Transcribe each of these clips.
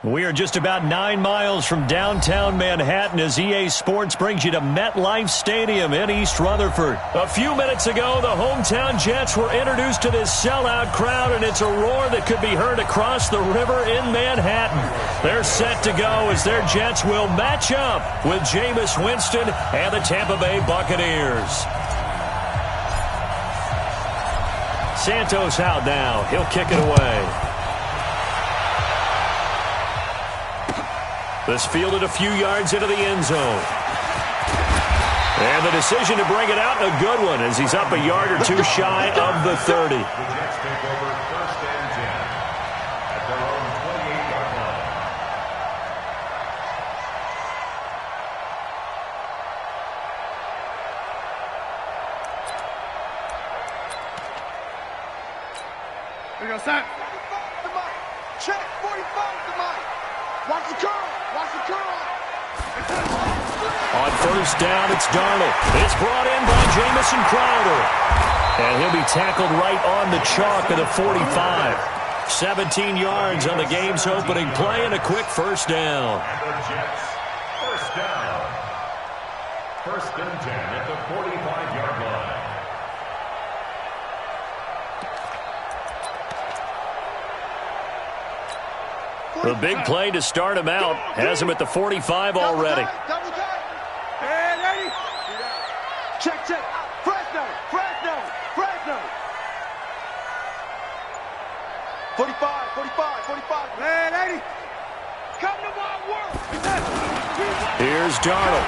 We are just about 9 miles from downtown Manhattan as EA Sports brings you to MetLife Stadium in East Rutherford. A few minutes ago, the hometown Jets were introduced to this sellout crowd, and it's a roar that could be heard across the river in Manhattan. They're set to go as their Jets will match up with Jameis Winston and the Tampa Bay Buccaneers. Santos out now. He'll kick it away. This fielded a few yards into the end zone. And the decision to bring it out, a good one, as he's up a yard or two shy of the 30. The Jets take over first and 10 at their own 28-yard line. Here we go, Sam. 45 to Mike. Check, 45 to Mike. Watch the curl. Watch the curl. On first down, it's Darnold. It's brought in by Jamison Crowder. And he'll be tackled right on the chalk of the 45. 17 yards on the game's opening play and a quick first down. And the Jets, first down. First and 10 at the 45-yard line. The big play to start him out has him at the 45 already. Double tight. And 80. Check, check. Fresno. 45. And 80. Come to my work. Here's Darnold.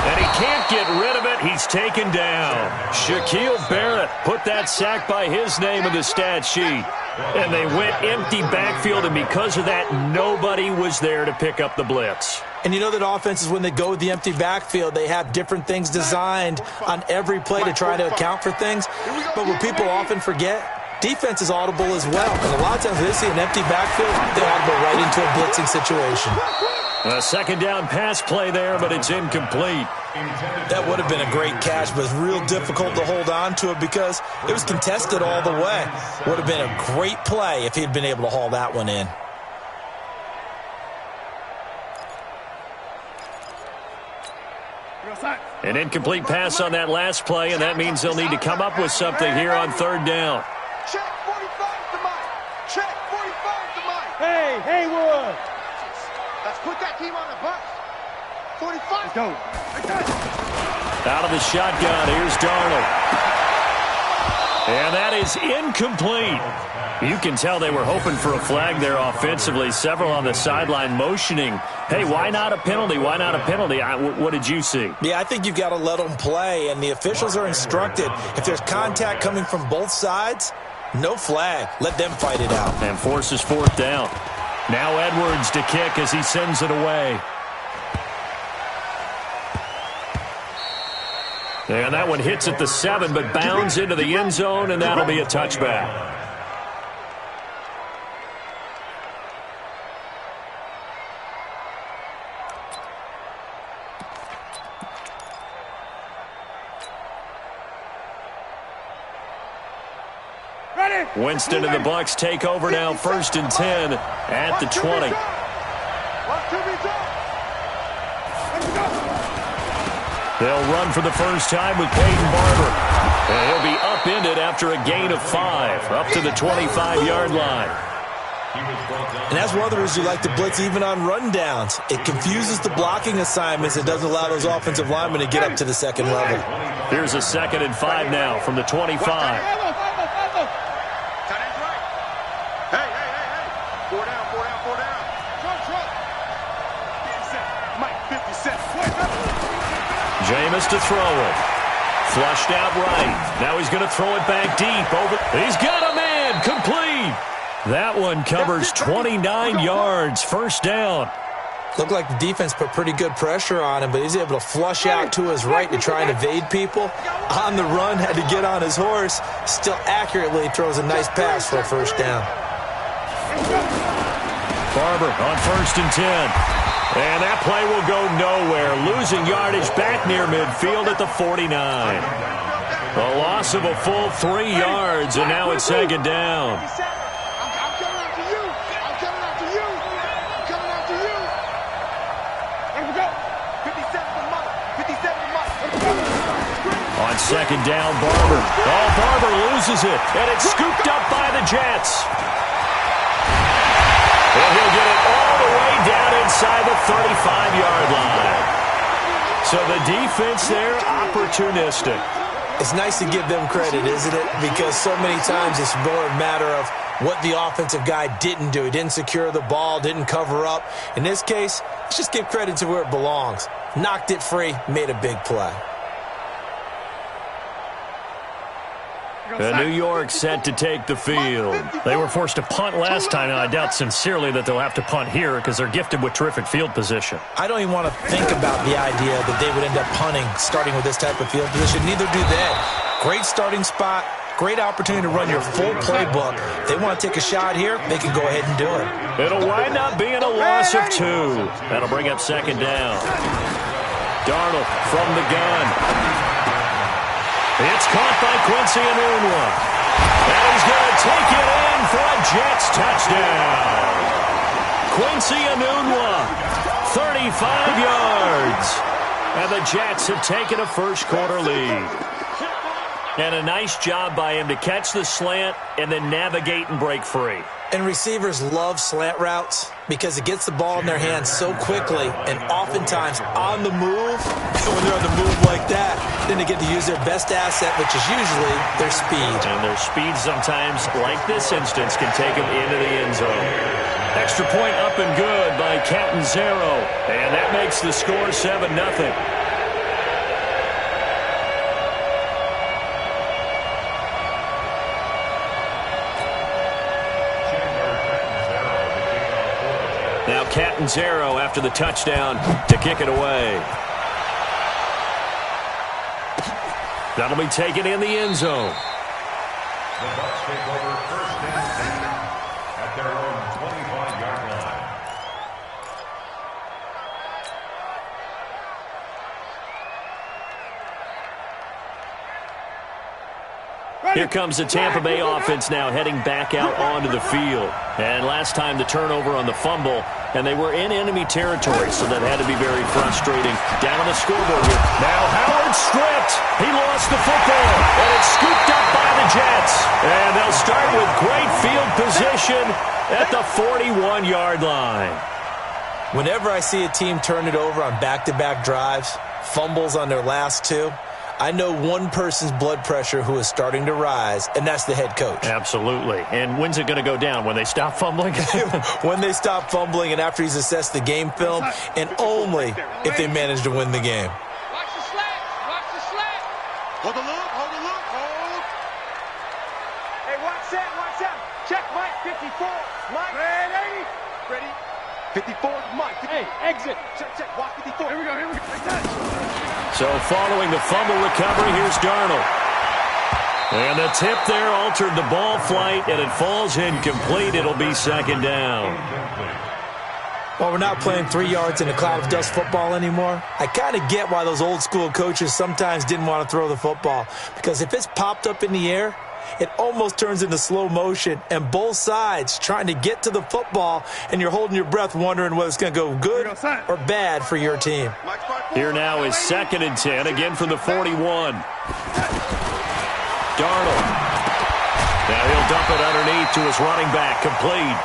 And he can't get rid of it. He's taken down. Shaquille Barrett put that sack by his name in the stat sheet. And they went empty backfield, and because of that, nobody was there to pick up the blitz. And you know that offenses, when they go with the empty backfield, they have different things designed on every play to try to account for things. But what people often forget, defense is audible as well. And a lot of times they see an empty backfield, they audible right into a blitzing situation. A second down pass play there, but it's incomplete. That would have been a great catch, but it's real difficult to hold on to it because it was contested all the way. Would have been a great play if he'd been able to haul that one in. An incomplete pass on that last play, and that means they'll need to come up with something here on third down. Check 45 to Mike. Check 45 to Mike. Hey, Haywood. Let's put that team on the Bucs. 45. Let's go. Out of the shotgun, here's Darnold. And that is incomplete. You can tell they were hoping for a flag there offensively. Several on the sideline motioning, hey, why not a penalty? Why not a penalty? What did you see? Yeah, I think you've got to let them play, and the officials are instructed. If there's contact coming from both sides, no flag. Let them fight it out. And forces fourth down. Now Edwards to kick as he sends it away. And that one hits at the 7, but bounds into the end zone, and that'll be a touchback. Winston and the Bucs take over now, first and 10 at the 20. They'll run for the first time with Peyton Barber. And he'll be upended after a gain of 5, up to the 25-yard line. And as Weathers, you like to blitz even on rundowns. It confuses the blocking assignments. It doesn't allow those offensive linemen to get up to the second level. Here's a 2nd and 5 now from the 25. Jameis to throw it. Flushed out right. Now he's going to throw it back deep. He's got a man. Complete. That one covers 29 yards. First down. Looked like the defense put pretty good pressure on him, but he's able to flush out to his right to try and evade people. On the run, had to get on his horse. Still accurately throws a nice pass for a first down. Barber on first and 10. And that play will go nowhere. Losing yardage back near midfield at the 49. A loss of a full 3 yards, and now it's second down. On second down, Barber. Oh, Barber loses it, and it's scooped up by the Jets. And he'll get it all the way down inside the 35-yard line. So the defense there, opportunistic. It's nice to give them credit, isn't it? Because so many times it's more a matter of what the offensive guy didn't do. He didn't secure the ball, didn't cover up. In this case, let's just give credit to where it belongs. Knocked it free, made a big play. New York set to take the field. They were forced to punt last time, and I doubt sincerely that they'll have to punt here because they're gifted with terrific field position. I don't even want to think about the idea that they would end up punting starting with this type of field position. Neither do they. Great starting spot, great opportunity to run your full playbook. If they want to take a shot here, they can go ahead and do it. It'll wind up being a loss of 2. That'll bring up second down. Darnold from the gun. It's caught by Quincy Enunwa. And he's going to take it in for a Jets touchdown. Quincy Enunwa, 35 yards. And the Jets have taken a first-quarter lead. And a nice job by him to catch the slant and then navigate and break free. And receivers love slant routes because it gets the ball in their hands so quickly and oftentimes on the move. And when they're on the move like that, then they get to use their best asset, which is usually their speed. And their speed sometimes, like this instance, can take them into the end zone. Extra point up and good by Catanzaro. And that makes the score 7-0. Now Catanzaro after the touchdown to kick it away. That'll be taken in the end zone. The Bucs take over first and 10 at their own 25-yard line. Here comes the Tampa Bay offense now heading back out onto the field. And last time the turnover on the fumble, and they were in enemy territory, so that had to be very frustrating. Down on the scoreboard here. Now Howard stripped. He lost the football, and it's scooped up by the Jets. And they'll start with great field position at the 41-yard line. Whenever I see a team turn it over on back-to-back drives, fumbles on their last 2, I know one person's blood pressure who is starting to rise, and that's the head coach. Absolutely. And when's it going to go down? When they stop fumbling? When they stop fumbling and after he's assessed the game film, and only if they manage to win the game. Watch the slant. Watch the slant. Hold the loop. Hold the loop. Hold. Hey, watch that. Watch out. Check Mike 54. Mike. Ready. Ready. 54. Mike. Hey, exit. Check, check. Walk 54. Here we go. Here we go. So following the fumble recovery, here's Darnold. And the tip there altered the ball flight, and it falls incomplete. It'll be second down. While we're not playing 3 yards in a cloud of dust football anymore, I kind of get why those old school coaches sometimes didn't want to throw the football. Because if it's popped up in the air, it almost turns into slow motion, and both sides trying to get to the football, and you're holding your breath wondering whether it's going to go good or bad for your team. Here now is second and 10, again from the 41. Darnold. Now he'll dump it underneath to his running back, complete.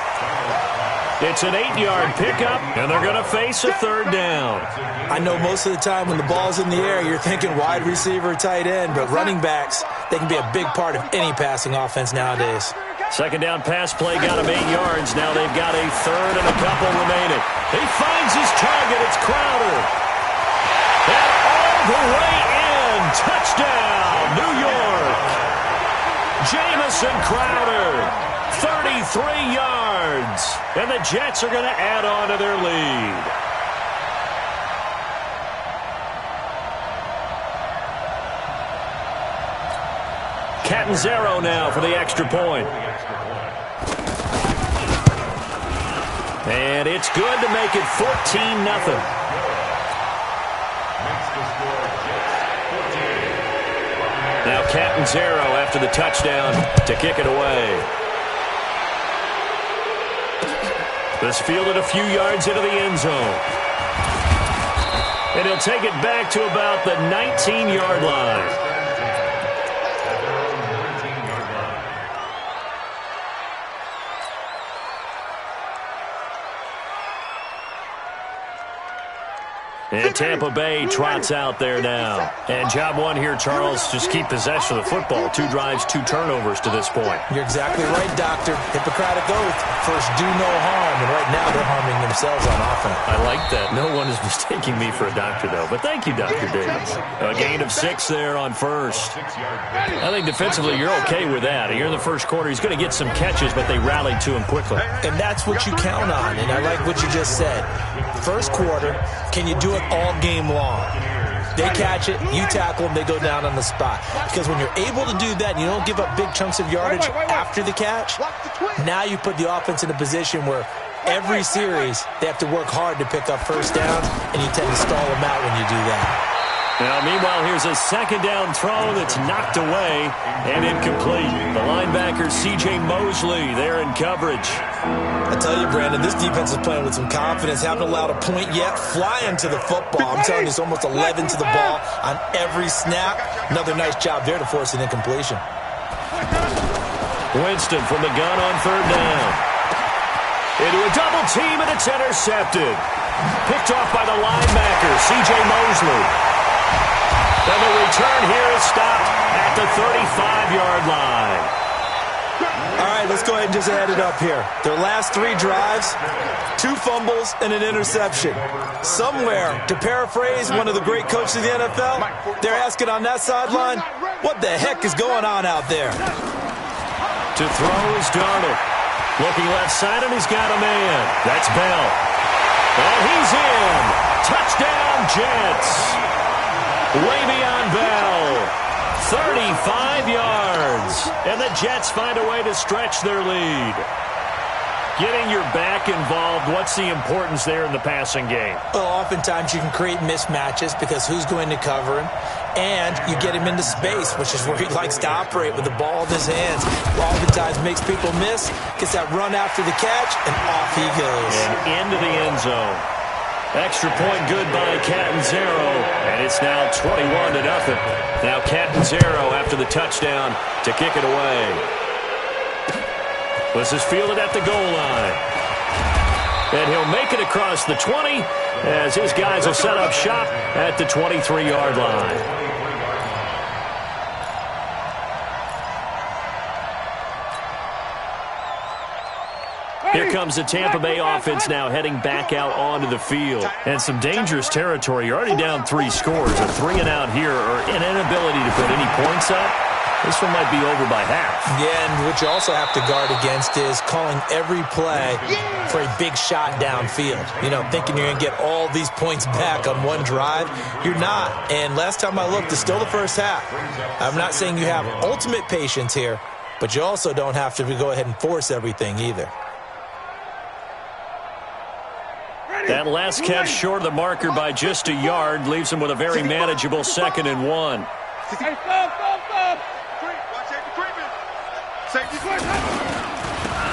It's an 8-yard pickup, and they're going to face a third down. I know most of the time when the ball's in the air, you're thinking wide receiver, tight end, but running backs, they can be a big part of any passing offense nowadays. Second down pass play got him 8 yards. Now they've got a third and a couple remaining. He finds his target. It's Crowder. And all the way in. Touchdown, New York. Jamison Crowder, 33 yards. And the Jets are going to add on to their lead. Catanzaro now for the extra point. And it's good to make it 14-0. Now Catanzaro after the touchdown to kick it away. This fielded a few yards into the end zone. And he'll take it back to about the 19-yard line. And Tampa Bay trots out there now. And job one here, Charles, just keep possession of the football. 2 drives, 2 turnovers to this point. You're exactly right, Doctor. Hippocratic oath. First, do no harm. And right now, they're harming themselves on offense. I like that. No one is mistaking me for a doctor, though. But thank you, Dr. Davis. A gain of 6 there on first. I think defensively, you're okay with that. Here in the first quarter, he's going to get some catches, but they rallied to him quickly. And that's what you count on. And I like what you just said. First quarter, can you do it all game long? They catch it, you tackle them, they go down on the spot. Because when you're able to do that, you don't give up big chunks of yardage after the catch, now you put the offense in a position where every series they have to work hard to pick up first down, and you tend to stall them out when you do that. Now, meanwhile, here's a second down throw that's knocked away and incomplete. The linebacker, C.J. Mosley, there in coverage. I tell you, Brandon, this defense is playing with some confidence. Haven't allowed a point yet. Flying to the football. I'm telling you, it's almost 11 to the ball on every snap. Another nice job there to force an incompletion. Winston from the gun on third down. Into a double team, and it's intercepted. Picked off by the linebacker, C.J. Mosley. And the return here is stopped at the 35-yard line. All right, let's go ahead and just add it up here. Their last 3 drives, 2 fumbles and an interception. Somewhere, to paraphrase one of the great coaches of the NFL, they're asking on that sideline, what the heck is going on out there? To throw is Darnold. Looking left side, and he's got a man. That's Bell. And he's in. Touchdown, Jets. Le'Veon Bell, 35 yards. And the Jets find a way to stretch their lead. Getting your back involved, what's the importance there in the passing game? Well, oftentimes you can create mismatches because who's going to cover him? And you get him into space, which is where he likes to operate with the ball in his hands. Oftentimes makes people miss, gets that run after the catch, and off he goes. And into the end zone. Extra point good by Catanzaro, and it's now 21-0. Now Catanzaro after the touchdown to kick it away. This is fielded at the goal line. And he'll make it across the 20 as his guys will set up shop at the 23-yard line. Here comes the Tampa Bay offense now heading back out onto the field. And some dangerous territory. You're already down 3 scores. A 3-and-out here or an inability to put any points up. This one might be over by half. Yeah, and what you also have to guard against is calling every play for a big shot downfield. You know, thinking you're going to get all these points back on one drive. You're not. And last time I looked, it's still the first half. I'm not saying you have ultimate patience here, but you also don't have to go ahead and force everything either. That last catch short of the marker by just a yard leaves him with a very manageable 2nd and 1.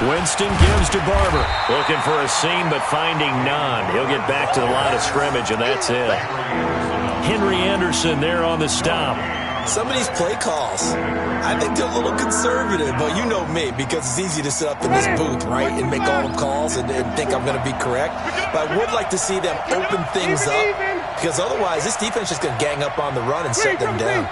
Winston gives to Barber. Looking for a seam, but finding none. He'll get back to the line of scrimmage, and that's it. Henry Anderson there on the stop. Some of these play calls, I think they're a little conservative, but you know me, because it's easy to sit up in this booth, right, and make all the calls and think I'm going to be correct. But I would like to see them open things up, because otherwise this defense is just going to gang up on the run and set them down.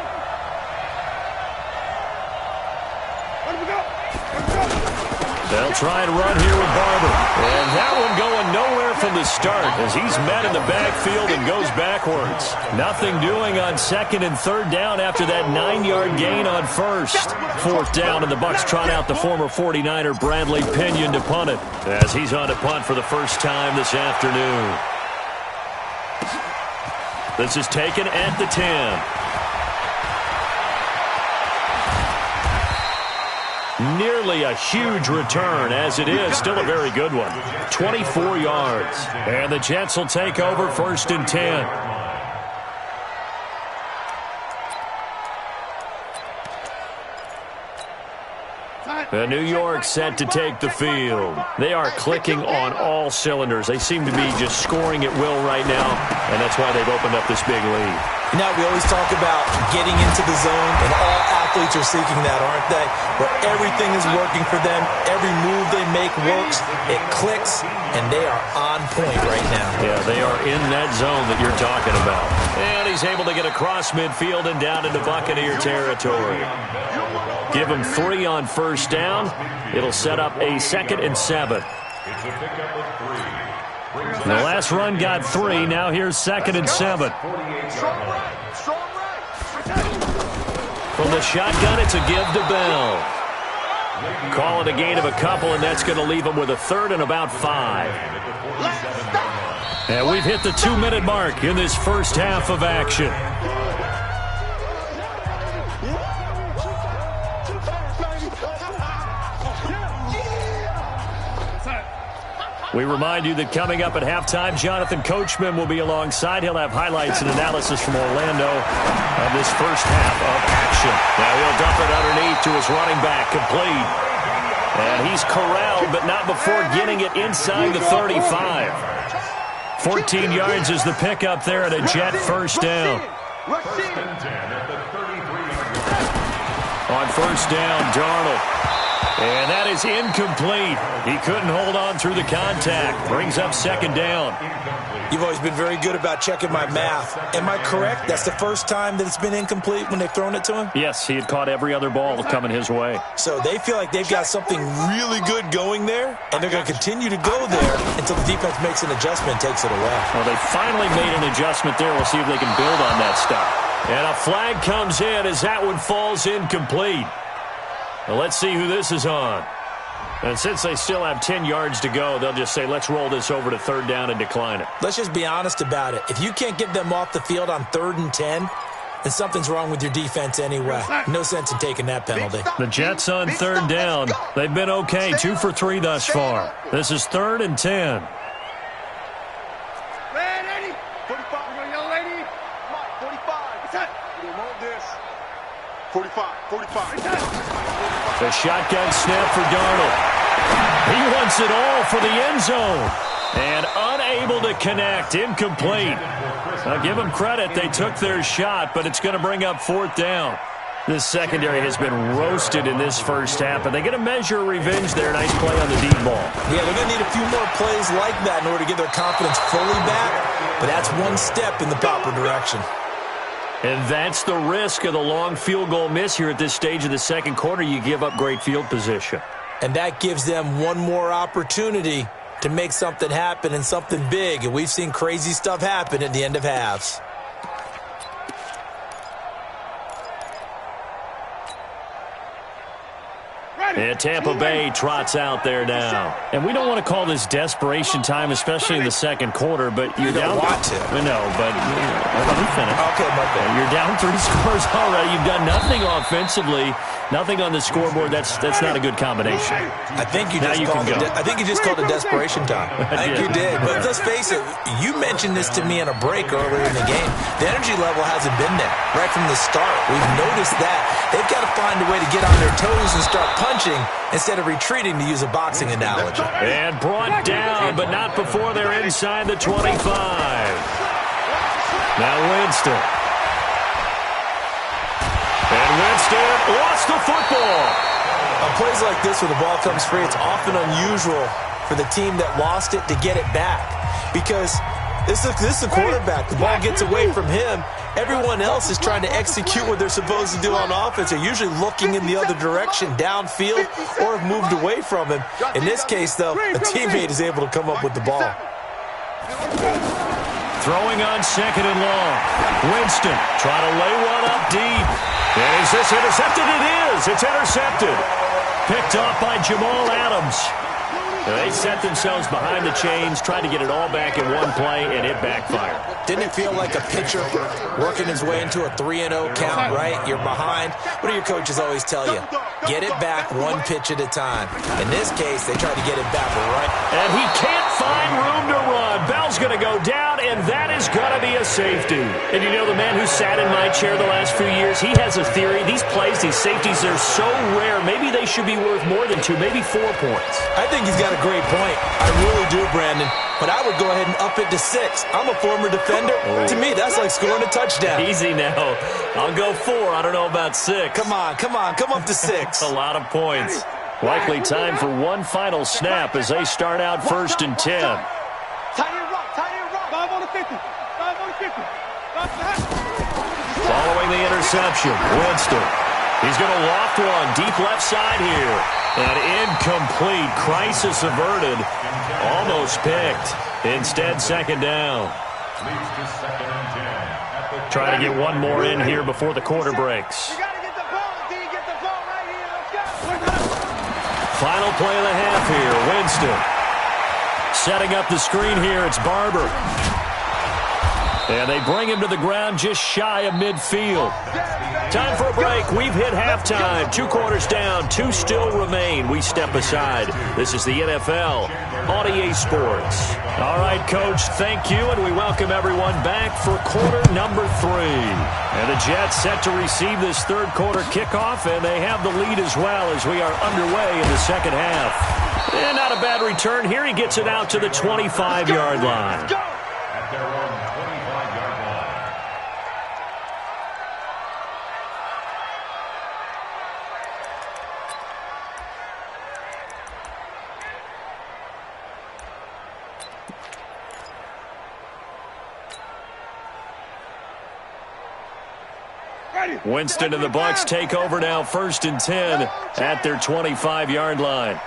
They'll try and run here with Barber. And that one going nowhere from the start as he's met in the backfield and goes backwards. Nothing doing on 2nd and 3rd down after that 9-yard gain on first. 4th down, and the Bucs trot out the former 49er Bradley Pinion to punt it as he's on to punt for the first time this afternoon. This is taken at the 10. Nearly a huge return, as it is still a very good one. 24 yards. And the Jets will take over 1st and 10. New York set to take the field. They are clicking on all cylinders. They seem to be just scoring at will right now, and that's why they've opened up this big lead. You know, we always talk about getting into the zone, and all athletes are seeking that, aren't they? Where everything is working for them, every move they make works, it clicks, and they are on point right now. Yeah, they are in that zone that you're talking about. And he's able to get across midfield and down into Buccaneer territory. Give him 3 on first down. It'll set up a 2nd and 7. The last run got 3. Now here's 2nd and 7. From the shotgun, it's a give to Bell. Call it a gain of a couple, and that's going to leave him with a 3rd and about 5. And we've hit the 2-minute mark in this first half of action. We remind you that coming up at halftime, Jonathan Coachman will be alongside. He'll have highlights and analysis from Orlando of this first half of action. Now he'll dump it underneath to his running back, complete. And he's corralled, but not before getting it inside the 35. 14 yards is the pickup there at a Jet first down. On first down, Darnold. And that is incomplete. He couldn't hold on through the contact. Brings up 2nd down. You've always been very good about checking my math. Am I correct? That's the first time that it's been incomplete when they've thrown it to him? Yes, he had caught every other ball coming his way. So they feel like they've got something really good going there, and they're going to continue to go there until the defense makes an adjustment and takes it away. Well, they finally made an adjustment there. We'll see if they can build on that stuff. And a flag comes in as that one falls incomplete. Well, let's see who this is on. And since they still have 10 yards to go, they'll just say, let's roll this over to 3rd down and decline it. Let's just be honest about it. If you can't get them off the field on 3rd and 10, then something's wrong with your defense anyway. No sense in taking that penalty. The Jets on 3rd down. They've been okay, 2 for 3 thus far. This is 3rd and 10. Red 80. 45. Young lady. 45. What's that? We don't want this. 45. The shotgun snap for Darnold. He wants it all for the end zone. And unable to connect. Incomplete. I'll give them credit. They took their shot, but it's going to bring up 4th down. This secondary has been roasted in this first half, but they get a measure of revenge there. Nice play on the deep ball. Yeah, they're going to need a few more plays like that in order to get their confidence fully back, but that's one step in the proper direction. And that's the risk of the long field goal miss here at this stage of the second quarter. You give up great field position. And that gives them one more opportunity to make something happen and something big. And we've seen crazy stuff happen at the end of halves. And Tampa Bay trots out there now. And we don't want to call this desperation time, especially in the second quarter, but you're down. You don't want to. No, but let me finish. Okay, my bad. You're down 3 scores already. You've done nothing offensively, nothing on the scoreboard. That's not a good combination. I think you just called it desperation time. I think you did. But let's face it, you mentioned this to me in a break earlier in the game. The energy level hasn't been there right from the start. We've noticed that. They've got to find a way to get on their toes and start punching instead of retreating, to use a boxing analogy. And brought down, but not before they're inside the 25. Now Winston. And Winston lost the football. On plays like this where the ball comes free, it's often unusual for the team that lost it to get it back. Because this is the quarterback. The ball gets away from him. Everyone else is trying to execute what they're supposed to do on offense. They're usually looking in the other direction, downfield, or have moved away from him. In this case, though, a teammate is able to come up with the ball. Throwing on 2nd and long. Winston trying to lay one up deep. And is this intercepted? It is. It's intercepted. Picked off by Jamal Adams. They set themselves behind the chains, tried to get it all back in one play, and it backfired. Didn't it feel like a pitcher working his way into a 3-0 count, right? You're behind. What do your coaches always tell you? Get it back one pitch at a time. In this case, they tried to get it back right. And he can't find room to run. Bell's going to go down, and that is going to be a safety. And you know, the man who sat in my chair the last few years, he has a theory. These plays, these safeties, they're so rare. Maybe they should be worth more than 2, maybe 4 points. I think he's got a great point. I really do, Brandon. But I would go ahead and up it to 6. I'm a former defender. To me, that's like scoring a touchdown. Easy now. I'll go 4. I don't know about 6. Come on. Come up to 6. A lot of points. Likely time for one final snap as they start out 1st and 10. Tight end rock. 5 on the 50. 5 on the 50. Following the interception, Winston. He's going to loft one deep left side here. And incomplete. Crisis averted. Almost picked. Instead, 2nd down. Try to get one more in here before the quarter breaks. You got to get the ball. D, get the ball right here. Let's go. Final play of the half here. Winston. Setting up the screen here. It's Barber. And they bring him to the ground just shy of midfield. Time for a break. We've hit halftime. 2 quarters down. 2 still remain. We step aside. This is the NFL on EA Sports. All right, Coach, thank you, and we welcome everyone back for quarter number 3. And the Jets set to receive this 3rd quarter kickoff, and they have the lead as well as we are underway in the 2nd half. And not a bad return here. He gets it out to the 25-yard line. At their own 25-yard line. Winston and the Bucs take over now 1st and 10 at their 25-yard line.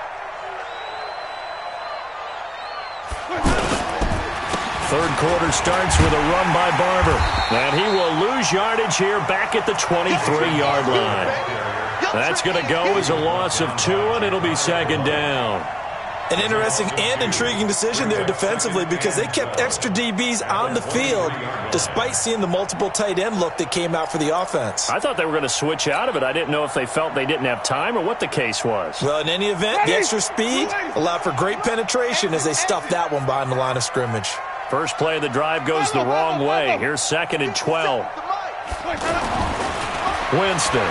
3rd quarter starts with a run by Barber. And he will lose yardage here back at the 23-yard line. That's going to go as a loss of 2, and it'll be 2nd down. An interesting and intriguing decision there defensively because they kept extra DBs on the field despite seeing the multiple tight end look that came out for the offense. I thought they were going to switch out of it. I didn't know if they felt they didn't have time or what the case was. Well, in any event, the extra speed allowed for great penetration as they stuffed that one behind the line of scrimmage. First play of the drive goes the wrong way. Here's 2nd and 12. Winston.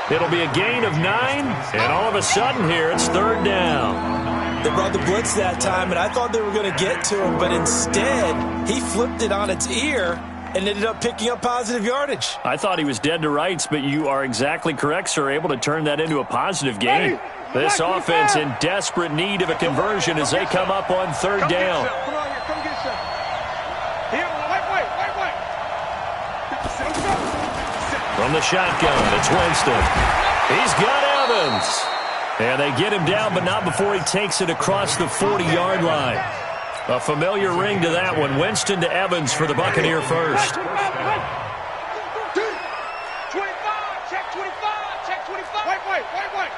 It'll be a gain of 9, and all of a sudden here it's 3rd down. They brought the blitz that time, and I thought they were going to get to him, but instead he flipped it on its ear and ended up picking up positive yardage. I thought he was dead to rights, but you are exactly correct, sir, able to turn that into a positive gain. This offense in desperate need of a conversion as they come up on 3rd down. Come on here. Come get some. Here, wait. From the shotgun, it's Winston. He's got Evans. And they get him down, but not before he takes it across the 40-yard line. A familiar ring to that one. Winston to Evans for the Buccaneer first. 25. Check 25. Check 25. Wait.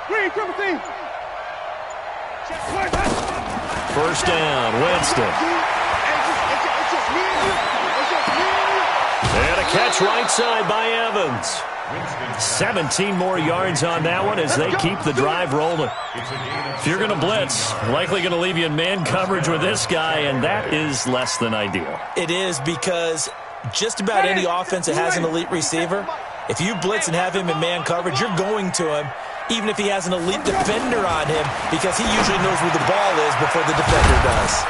Green, triple team. Check 25. First down, Winston. And a catch right side by Evans. 17 more yards on that one as they keep the drive rolling. If you're going to blitz, likely going to leave you in man coverage with this guy, and that is less than ideal. It is because just about any offense that has an elite receiver, if you blitz and have him in man coverage, you're going to him, even if he has an elite defender on him, because he usually knows where the ball is before the defender does.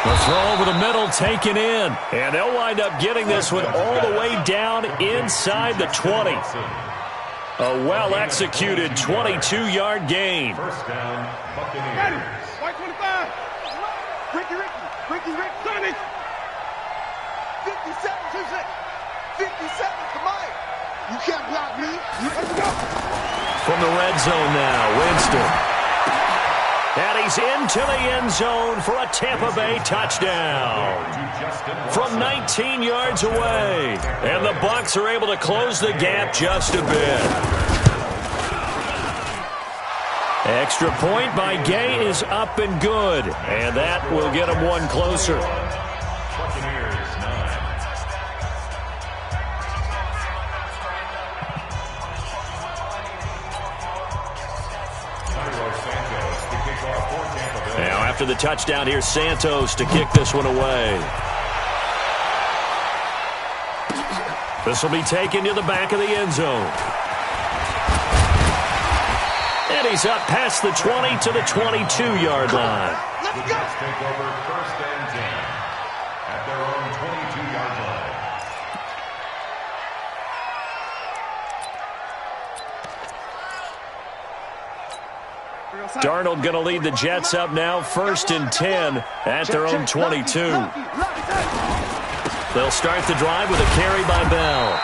The throw over the middle taken in. And they'll wind up getting this one all the way down inside the 20. A well-executed 22-yard gain. First down, Buccaneers. White 25. Ricky. 70. 57. 57. Come on. You can't block me. Let's go. From the red zone now, Winston. And he's into the end zone for a Tampa Bay touchdown. From 19 yards away. And the Bucs are able to close the gap just a bit. Extra point by Gay is up and good. And that will get him one closer. Buccaneers 9. After the touchdown, here's Santos to kick this one away. This will be taken to the back of the end zone. And he's up past the 20 to the 22-yard line. Let's go. Take over 1st and 10 at their own 22-yard line. Darnold going to lead the Jets up now, 1st and 10 at their own 22. They'll start the drive with a carry by Bell.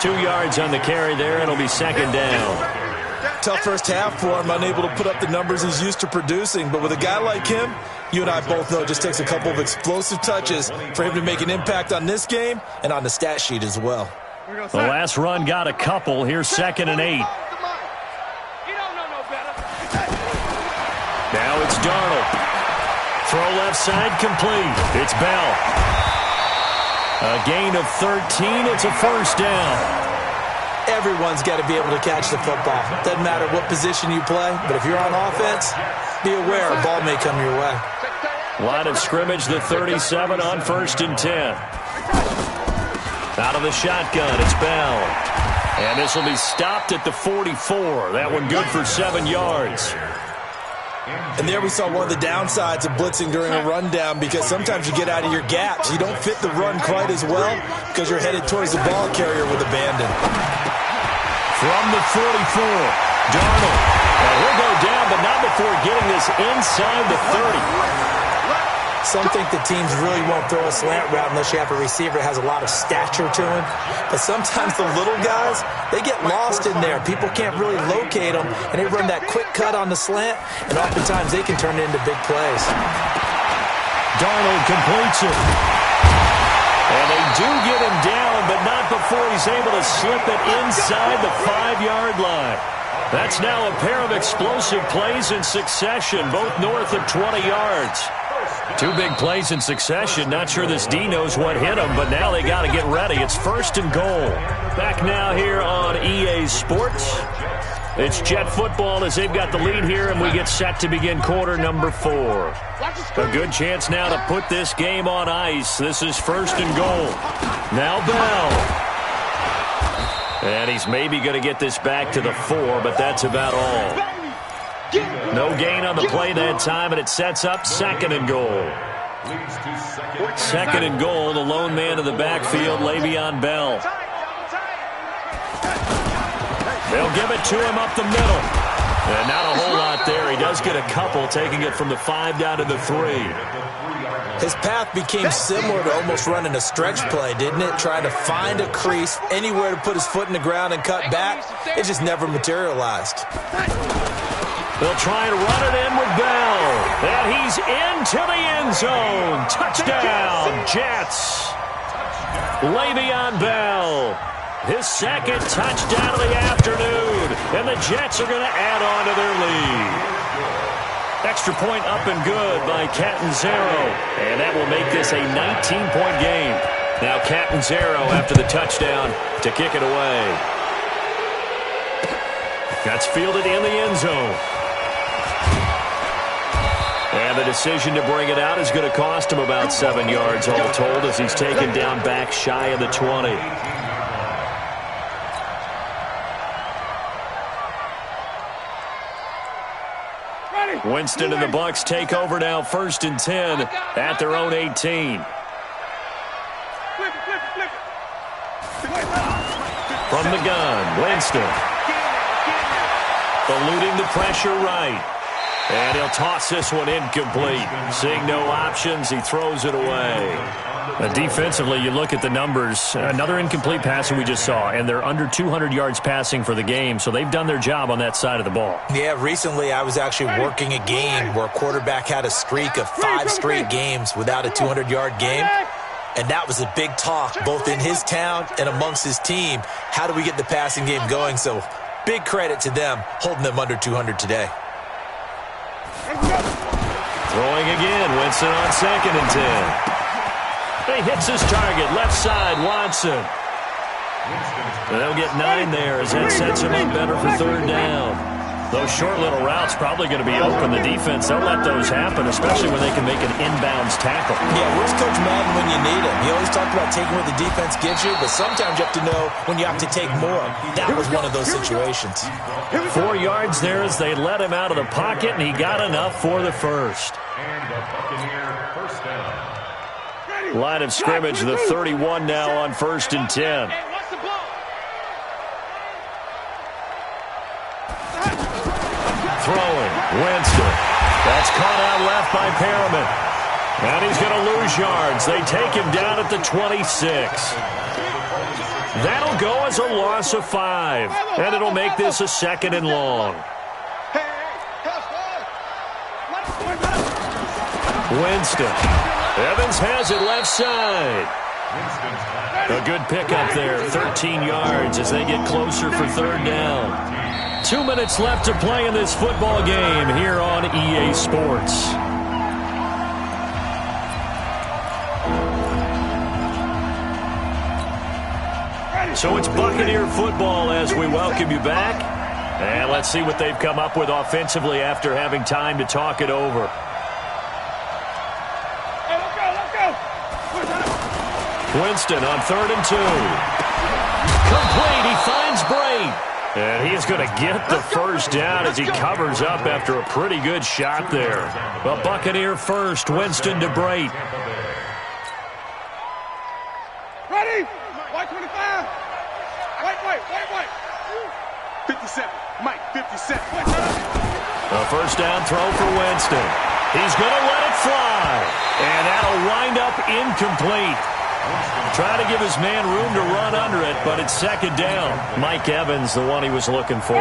2 yards on the carry there. It'll be 2nd down. Tough first half for him, unable to put up the numbers he's used to producing. But with a guy like him, you and I both know it just takes a couple of explosive touches for him to make an impact on this game and on the stat sheet as well. The last run got a couple. Here's 2nd and 8. Now it's Darnold. Throw left side complete. It's Bell. A gain of 13. It's a 1st down. Everyone's got to be able to catch the football. Doesn't matter what position you play, but if you're on offense, be aware a ball may come your way. Line of scrimmage, the 37 on 1st and 10. Out of the shotgun, it's Bell. And this will be stopped at the 44. That one good for 7 yards. And there we saw one of the downsides of blitzing during a rundown, because sometimes you get out of your gaps. You don't fit the run quite as well because you're headed towards the ball carrier with abandon. From the 44, Darnold. And he'll go down, but not before getting this inside the 30. Some think the teams really won't throw a slant route unless you have a receiver that has a lot of stature to him. But sometimes the little guys, they get lost in there. People can't really locate them, and they run that quick cut on the slant, and oftentimes they can turn it into big plays. Darnold completes it. And they do get him down, but not before he's able to slip it inside the 5-yard line. That's now a pair of explosive plays in succession, both north of 20 yards. 2 big plays in succession. Not sure this D knows what hit them, but now they got to get ready. It's 1st and goal. Back now here on EA Sports. It's Jet football as they've got the lead here, and we get set to begin quarter number 4. A good chance now to put this game on ice. This is 1st and goal. Now Bell. And he's maybe going to get this back to the 4, but that's about all. No gain on the play that time, and it sets up 2nd and goal. 2nd and goal, the lone man in the backfield, Le'Veon Bell. They'll give it to him up the middle. And not a whole lot there. He does get a couple, taking it from the 5 down to the 3. His path became similar to almost running a stretch play, didn't it? Trying to find a crease, anywhere to put his foot in the ground and cut back. It just never materialized. They'll try and run it in with Bell. And he's into the end zone. Touchdown, Jets. Le'Veon Bell. His 2nd touchdown of the afternoon. And the Jets are going to add on to their lead. Extra point up and good by Catanzaro. And that will make this a 19-point game. Now Catanzaro after the touchdown to kick it away. That's fielded in the end zone. And the decision to bring it out is going to cost him about 7 yards all told as he's taken down back shy of the 20. Winston and the Bucs take over now, 1st and 10 at their own 18. From the gun, Winston. Eluding the pressure right. And he'll toss this one incomplete. Seeing no options, he throws it away. Defensively, you look at the numbers. Another incomplete pass that we just saw, and they're under 200 yards passing for the game, so they've done their job on that side of the ball. Yeah, recently I was actually working a game where a quarterback had a streak of 5 straight games without a 200-yard game, and that was a big talk, both in his town and amongst his team. How do we get the passing game going? So big credit to them, holding them under 200 today. Throwing again, Winston on 2nd and 10. He hits his target, left side, Watson. And they'll get 9 there as that sets him up better for 3rd down. Those short little routes probably going to be open. The defense, they'll let those happen, especially when they can make an inbounds tackle. Yeah, where's Coach Madden when you need him? He always talked about taking what the defense gives you, but sometimes you have to know when you have to take more. That was one of those situations. 4 yards there as they let him out of the pocket, and he got enough for the first. And the Buccaneer first down. Line of scrimmage, the 31 now on 1st and 10. Throwing, Winston. That's caught out left by Perriman. And he's going to lose yards. They take him down at the 26. That'll go as a loss of 5. And it'll make this a 2nd and long. Winston. Evans has it left side. A good pickup there, 13 yards as they get closer for 3rd down. 2 minutes left to play in this football game here on EA Sports. So it's Buccaneer football as we welcome you back. And let's see what they've come up with offensively after having time to talk it over. Winston on 3rd and 2. Complete. He finds Bray. And he's going to get the first down as he covers up after a pretty good shot there. But Buccaneer first, Winston to Bray. Ready? White 25. White. 57. Mike, 57. A first down throw for Winston. He's going to let it fly. And that'll wind up incomplete. Trying to give his man room to run under it, but it's 2nd down. Mike Evans, the one he was looking for.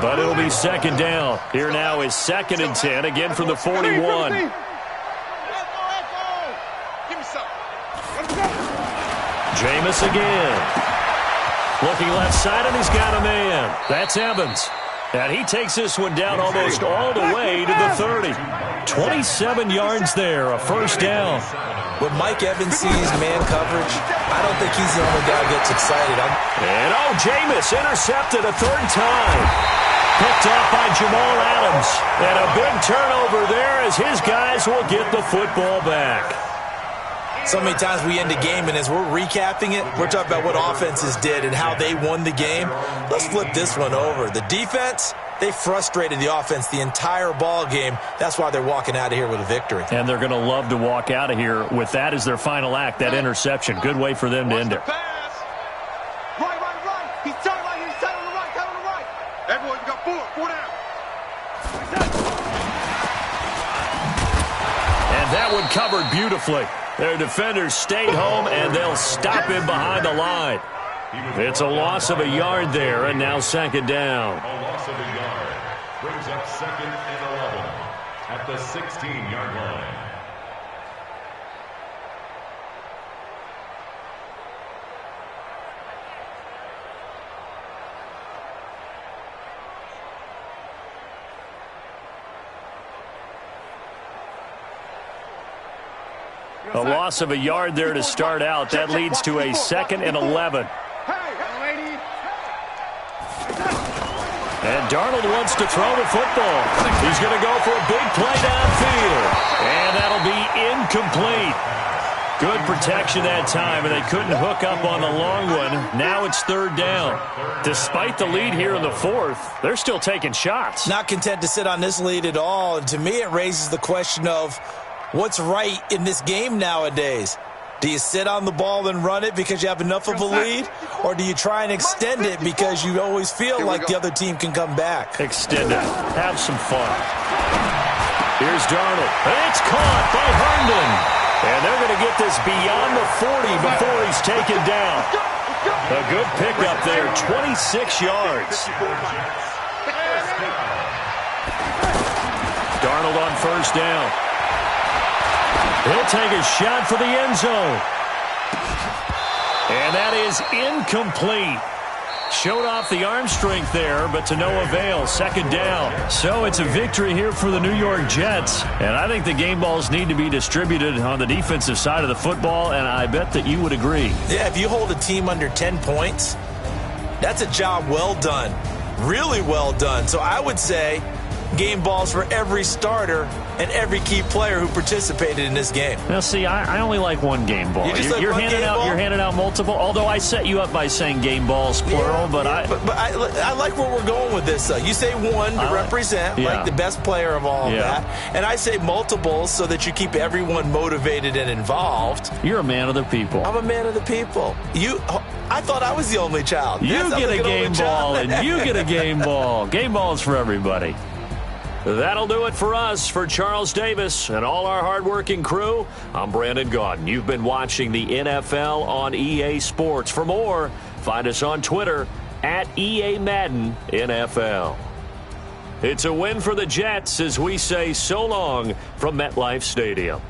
But it'll be 2nd down. Here now is 2nd and 10, again from the 41. Jameis again. Looking left side, and he's got a man. That's Evans. And he takes this one down almost all the way to the 30. 27 yards there, a first down. When Mike Evans sees man coverage, I don't think he's the only guy who gets excited. And Jameis intercepted a 3rd time. Picked off by Jamal Adams. And a big turnover there as his guys will get the football back. So many times we end a game, and as we're recapping it, we're talking about what offenses did and how they won the game. Let's flip this one over. The defense, they frustrated the offense the entire ball game. That's why they're walking out of here with a victory. And they're going to love to walk out of here with that as their final act, that interception. Good way for them to end it. Right. He's tight right here. He's tight on the right. Tight on the right. Everyone, you got 4 down. And that one covered beautifully. Their defenders stayed home, and they'll stop him behind the line. It's a loss of a yard there, and now 2nd down. A loss of a yard brings up 2nd and 11 at the 16-yard line. A loss of a yard there to start out. That leads to a 2nd and 11. And Darnold wants to throw the football. He's going to go for a big play downfield. And that'll be incomplete. Good protection that time, and they couldn't hook up on the long one. Now it's 3rd down. Despite the lead here in the 4th, they're still taking shots. Not content to sit on this lead at all. And to me, it raises the question of what's right in this game nowadays. Do you sit on the ball and run it because you have enough of a lead? Or do you try and extend it because you always feel like the other team can come back? Extend it. Have some fun. Here's Darnold. It's caught by Herndon. And they're going to get this beyond the 40 before he's taken down. A good pickup there, 26 yards. Darnold on 1st down. He'll take a shot for the end zone. And that is incomplete. Showed off the arm strength there, but to no avail. 2nd down. So it's a victory here for the New York Jets. And I think the game balls need to be distributed on the defensive side of the football, and I bet that you would agree. Yeah, if you hold a team under 10 points, that's a job well done. really well done. So I would say game balls for every starter and every key player who participated in this game. Now, see, I only like one game ball. You're handing out multiple, although I set you up by saying game balls, plural. But I like where we're going with this. You say one to represent, like the best player of all of that. And I say multiples so that you keep everyone motivated and involved. You're a man of the people. I'm a man of the people. I thought I was the only child. You get a game ball, and you get a game ball. Game balls for everybody. That'll do it for us. For Charles Davis and all our hardworking crew, I'm Brandon Gaudin. You've been watching the NFL on EA Sports. For more, find us on Twitter at EA Madden NFL. It's a win for the Jets as we say so long from MetLife Stadium.